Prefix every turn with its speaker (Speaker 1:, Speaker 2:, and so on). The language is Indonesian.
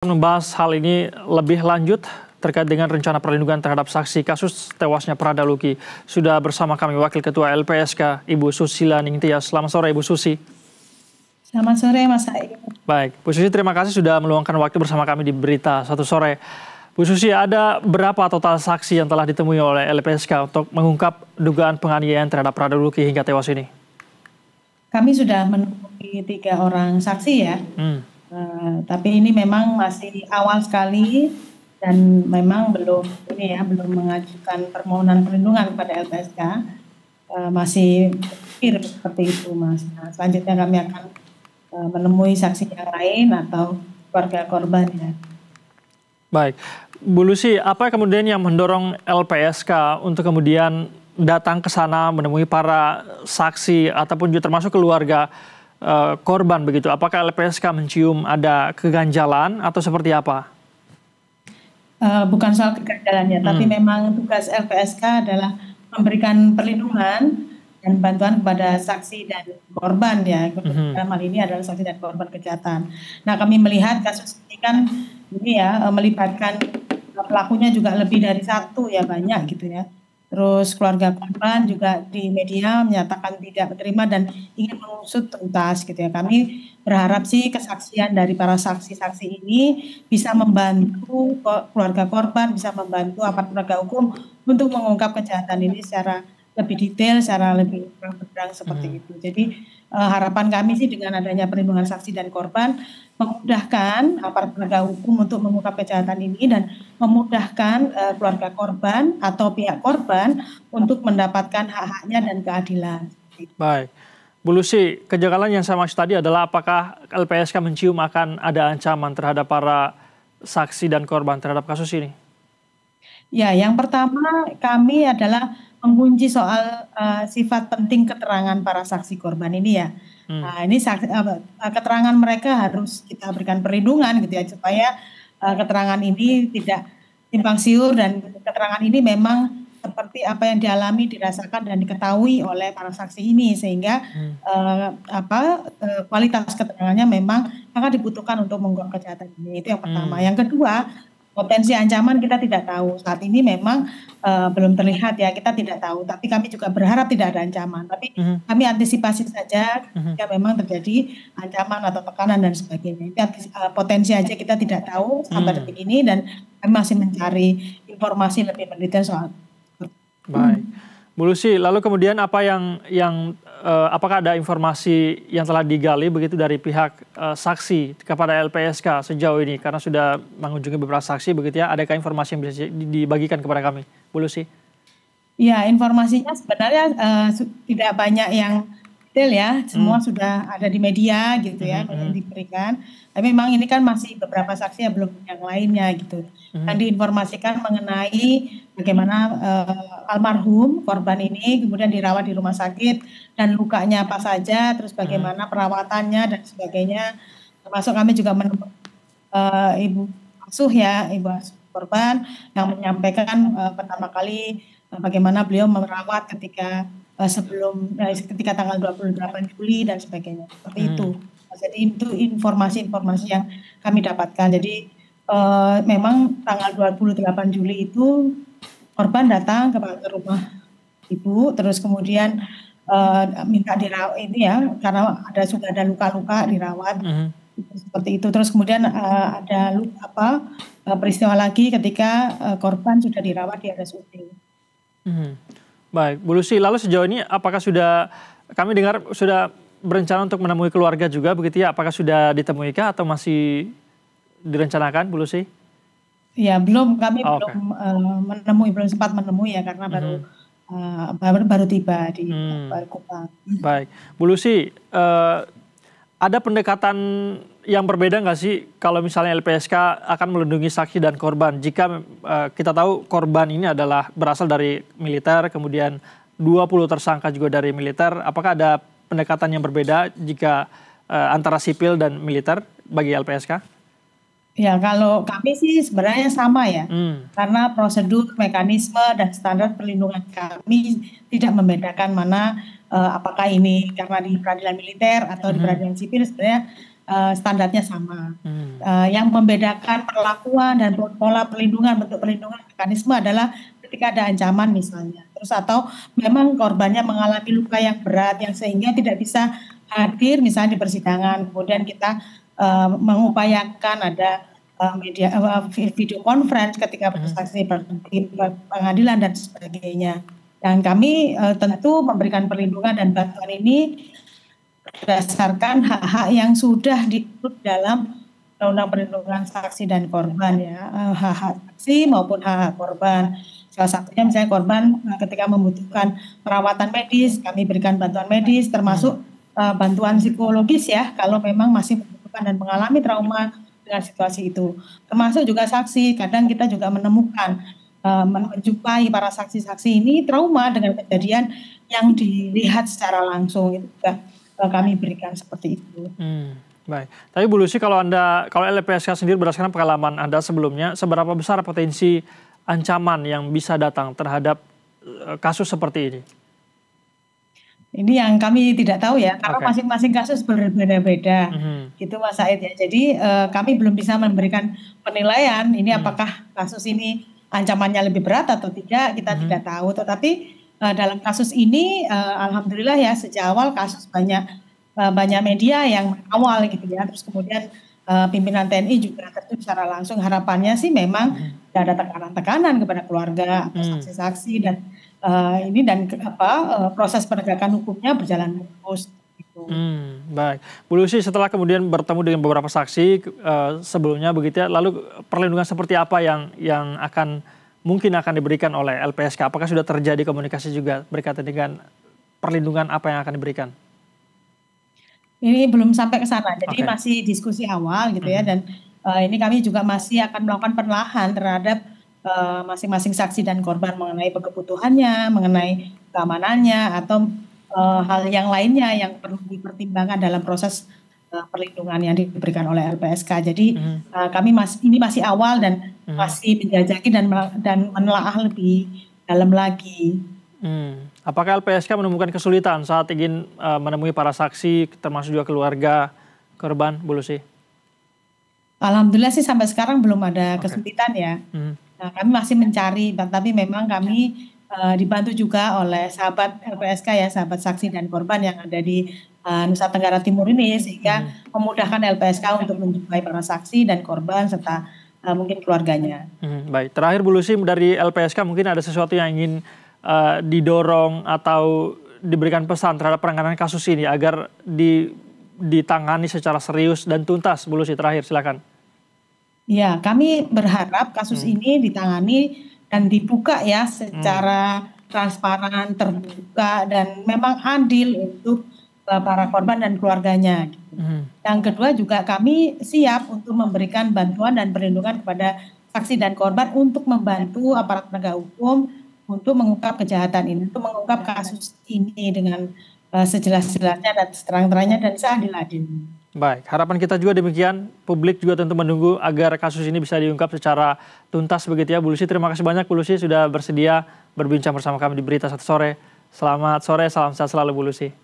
Speaker 1: Membahas hal ini lebih lanjut terkait dengan rencana perlindungan terhadap saksi kasus tewasnya Prada Luki. Sudah bersama kami Wakil Ketua LPSK, Ibu Susila Ningtyas. Selamat sore Ibu Susi.
Speaker 2: Selamat sore Mas Aik.
Speaker 1: Baik, Bu Susi terima kasih sudah meluangkan waktu bersama kami di Berita Satu Sore. Bu Susi, ada berapa total saksi yang telah ditemui oleh LPSK untuk mengungkap dugaan penganiayaan terhadap Prada Luki hingga tewas ini?
Speaker 2: Kami sudah menemui 3 orang saksi ya. Tapi ini memang masih awal sekali dan memang belum mengajukan permohonan perlindungan kepada LPSK. Masih berpikir seperti itu, Mas. Nah, selanjutnya kami akan menemui saksi yang lain atau keluarga korban ya.
Speaker 1: Baik, Bu Lucy, apa kemudian yang mendorong LPSK untuk kemudian datang ke sana menemui para saksi ataupun juga termasuk keluarga korban begitu? Apakah LPSK mencium ada keganjalan atau seperti apa?
Speaker 2: Bukan soal keganjalan ya, tapi memang tugas LPSK adalah memberikan perlindungan dan bantuan kepada saksi dan korban ya. Dalam hal ini adalah saksi dan korban kejahatan. Nah, kami melihat kasus ini kan melibatkan pelakunya juga lebih dari 1 ya, banyak gitu ya. Terus keluarga korban juga di media menyatakan tidak menerima dan ingin mengusut tuntas gitu ya. Kami berharap sih kesaksian dari para saksi-saksi ini bisa membantu keluarga korban, bisa membantu aparat penegak hukum untuk mengungkap kejahatan ini secara lebih detail, secara lebih terang-benderang seperti itu. Jadi harapan kami sih dengan adanya perlindungan saksi dan korban memudahkan aparat penegak hukum untuk mengungkap kejahatan ini dan memudahkan keluarga korban atau pihak korban untuk mendapatkan hak-haknya dan keadilan.
Speaker 1: Baik, Bu Lucy, kejanggalan yang saya maksud tadi adalah apakah LPSK mencium akan ada ancaman terhadap para saksi dan korban terhadap kasus ini?
Speaker 2: Ya, yang pertama kami adalah mengunci soal sifat penting keterangan para saksi korban ini ya. Nah, ini keterangan mereka harus kita berikan perlindungan gitu ya, supaya keterangan ini tidak simpang siur dan keterangan ini memang seperti apa yang dialami, dirasakan dan diketahui oleh para saksi ini, sehingga kualitas keterangannya memang sangat dibutuhkan untuk mengungkap kejahatan ini. Itu yang pertama. Yang kedua, potensi ancaman kita tidak tahu. Saat ini memang belum terlihat ya, kita tidak tahu. Tapi kami juga berharap tidak ada ancaman. Tapi kami antisipasi saja jika memang terjadi ancaman atau tekanan dan sebagainya. Itu potensi aja kita tidak tahu sampai detik ini dan kami masih mencari informasi lebih mendetail soal.
Speaker 1: Baik, Bu Lucy, lalu kemudian apa apakah ada informasi yang telah digali begitu dari pihak saksi kepada LPSK sejauh ini, karena sudah mengunjungi beberapa saksi begitu ya, adakah informasi yang bisa dibagikan kepada kami, Bu Lucy?
Speaker 2: Ya, informasinya sebenarnya tidak banyak yang detail ya, semua sudah ada di media gitu ya, yang diberikan. Tapi memang ini kan masih beberapa saksi yang belum yang lainnya gitu. Dan diinformasikan mengenai bagaimana almarhum korban ini kemudian dirawat di rumah sakit dan lukanya apa saja, terus bagaimana perawatannya dan sebagainya. Termasuk kami juga menemukan ibu asuh korban yang menyampaikan pertama kali bagaimana beliau merawat ketika ketika tanggal 28 Juli dan sebagainya. Seperti itu. Jadi itu informasi-informasi yang kami dapatkan. Jadi memang tanggal 28 Juli itu korban datang ke rumah ibu, terus kemudian minta dirawat ini ya, karena sudah ada luka-luka dirawat. Seperti itu. Terus kemudian ada peristiwa lagi ketika korban sudah dirawat di RSUD.
Speaker 1: Baik, Bu Lucy, lalu sejauh ini apakah kami dengar sudah berencana untuk menemui keluarga juga begitu ya? Apakah sudah ditemui kah atau masih direncanakan, Bu Lucy?
Speaker 2: Ya, kami belum sempat menemui ya, karena baru tiba di Kupang.
Speaker 1: Baik, Bu Lucy, ada pendekatan yang berbeda nggak sih kalau misalnya LPSK akan melindungi saksi dan korban? Jika kita tahu korban ini adalah berasal dari militer, kemudian 20 tersangka juga dari militer, apakah ada pendekatan yang berbeda jika antara sipil dan militer bagi LPSK?
Speaker 2: Ya, kalau kami sih sebenarnya sama ya, karena prosedur, mekanisme, dan standar perlindungan kami tidak membedakan mana apakah ini karena di peradilan militer atau di peradilan sipil. Sebenarnya standarnya sama.
Speaker 1: Hmm.
Speaker 2: Yang membedakan perlakuan dan pola perlindungan, bentuk perlindungan mekanisme adalah ketika ada ancaman misalnya. Terus atau memang korbannya mengalami luka yang berat yang sehingga tidak bisa hadir misalnya di persidangan. Kemudian kita mengupayakan ada video conference ketika bersaksi di pengadilan dan sebagainya. Dan kami tentu memberikan perlindungan dan bantuan ini berdasarkan hak-hak yang sudah diatur dalam Undang-Undang Perlindungan Saksi dan Korban ya, hak-hak saksi maupun hak-hak korban. Salah satunya misalnya korban ketika membutuhkan perawatan medis, kami berikan bantuan medis termasuk bantuan psikologis ya kalau memang masih membutuhkan dan mengalami trauma dengan situasi itu. Termasuk juga saksi, kadang kita juga menemukan menjumpai para saksi-saksi ini trauma dengan kejadian yang dilihat secara langsung itu juga kami berikan seperti itu.
Speaker 1: Baik. Tapi Bu Lucy, kalau LPSK sendiri berdasarkan pengalaman Anda sebelumnya, seberapa besar potensi ancaman yang bisa datang terhadap kasus seperti ini?
Speaker 2: Ini yang kami tidak tahu ya, karena masing-masing kasus berbeda-beda, gitu Mas Said ya. Jadi kami belum bisa memberikan penilaian ini apakah kasus ini ancamannya lebih berat atau tidak, kita tidak tahu. Tetapi dalam kasus ini alhamdulillah ya sejak awal kasus banyak media yang awal gitu ya, terus kemudian pimpinan TNI juga terjun secara langsung. Harapannya sih memang tidak ada tekanan-tekanan kepada keluarga atau saksi-saksi dan ini dan proses penegakan hukumnya berjalan mulus. Gitu.
Speaker 1: Baik, Bu Lucy, setelah kemudian bertemu dengan beberapa saksi sebelumnya begitu ya, lalu perlindungan seperti apa yang mungkin akan diberikan oleh LPSK? Apakah sudah terjadi komunikasi juga berkaitan dengan perlindungan apa yang akan diberikan?
Speaker 2: Ini belum sampai ke sana, jadi masih diskusi awal gitu ya, dan ini kami juga masih akan melakukan penelahan terhadap masing-masing saksi dan korban mengenai kebutuhannya, mengenai keamanannya, atau hal yang lainnya yang perlu dipertimbangkan dalam proses perlindungan yang diberikan oleh LPSK. Jadi kami ini masih awal dan masih menjajaki dan menelaah lebih dalam lagi.
Speaker 1: Apakah LPSK menemukan kesulitan saat ingin menemui para saksi, termasuk juga keluarga korban, Bu Lucy?
Speaker 2: Alhamdulillah sih sampai sekarang belum ada kesulitan ya. Nah, kami masih mencari, tapi memang kami dibantu juga oleh sahabat LPSK ya, sahabat saksi dan korban yang ada di Nusa Tenggara Timur ini, sehingga memudahkan LPSK untuk menjumpai para saksi dan korban serta mungkin keluarganya.
Speaker 1: Baik, terakhir Bu Lucy, dari LPSK mungkin ada sesuatu yang ingin didorong atau diberikan pesan terhadap penanganan kasus ini agar ditangani secara serius dan tuntas. Bu Lucy, terakhir silakan.
Speaker 2: Ya, kami berharap kasus ini ditangani dan dibuka ya secara transparan, terbuka, dan memang adil untuk para korban dan keluarganya. Yang kedua juga kami siap untuk memberikan bantuan dan perlindungan kepada saksi dan korban untuk membantu aparat penegak hukum untuk mengungkap kejahatan ini, untuk mengungkap kasus ini dengan sejelas-jelasnya dan seterang-terangnya dan seadil-adilnya.
Speaker 1: Baik, harapan kita juga demikian. Publik juga tentu menunggu agar kasus ini bisa diungkap secara tuntas begitu ya. Bu Lucy, terima kasih banyak Bu Lucy sudah bersedia berbincang bersama kami di Berita Satu Sore. Selamat sore, salam sehat selalu Bu Lucy.